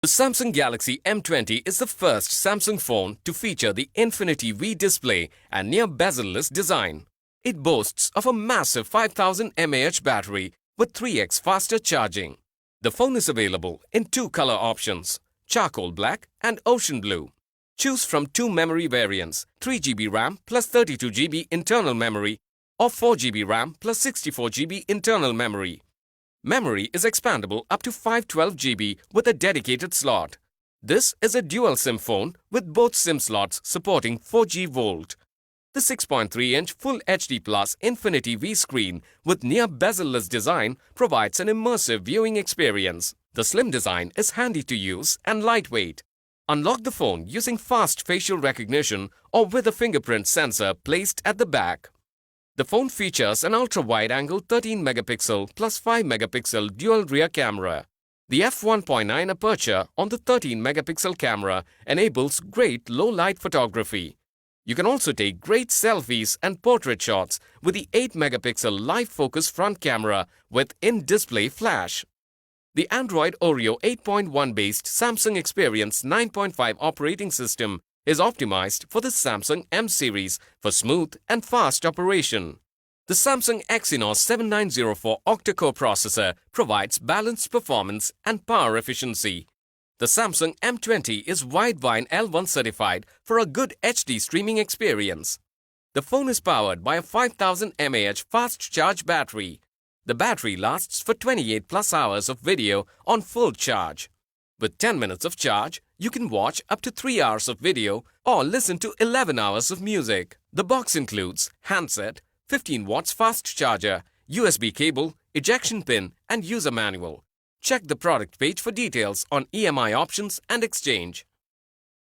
The Samsung Galaxy M20 is the first Samsung phone to feature the Infinity V display and near bezel-less design. It boasts of a massive 5000 mAh battery with 3x faster charging. The phone is available in two color options, charcoal black and ocean blue. Choose from two memory variants, 3GB RAM plus 32GB internal memory or 4GB RAM plus 64GB internal memory. Memory is expandable up to 512GB with a dedicated slot. This is a dual SIM phone with both SIM slots supporting 4G Volt. The 6.3-inch Full HD Plus Infinity V screen with near bezel-less design provides an immersive viewing experience. The slim design is handy to use and lightweight. Unlock the phone using fast facial recognition or with a fingerprint sensor placed at the back. The phone features an ultra-wide-angle 13-megapixel plus 5-megapixel dual rear camera. The f1.9 aperture on the 13-megapixel camera enables great low-light photography. You can also take great selfies and portrait shots with the 8-megapixel live focus front camera with in-display flash. The Android Oreo 8.1 based Samsung Experience 9.5 operating system is optimized for the Samsung M series for smooth and fast operation. The Samsung Exynos 7904 octa-core processor provides balanced performance and power efficiency. The Samsung M20 is Widevine L1 certified for a good HD streaming experience. The phone is powered by a 5000 mAh fast charge battery. The battery lasts for 28 plus hours of video on full charge. With 10 minutes of charge, you can watch up to 3 hours of video or listen to 11 hours of music. The box includes handset, 15 watts fast charger, USB cable, ejection pin and user manual. Check the product page for details on EMI options and exchange.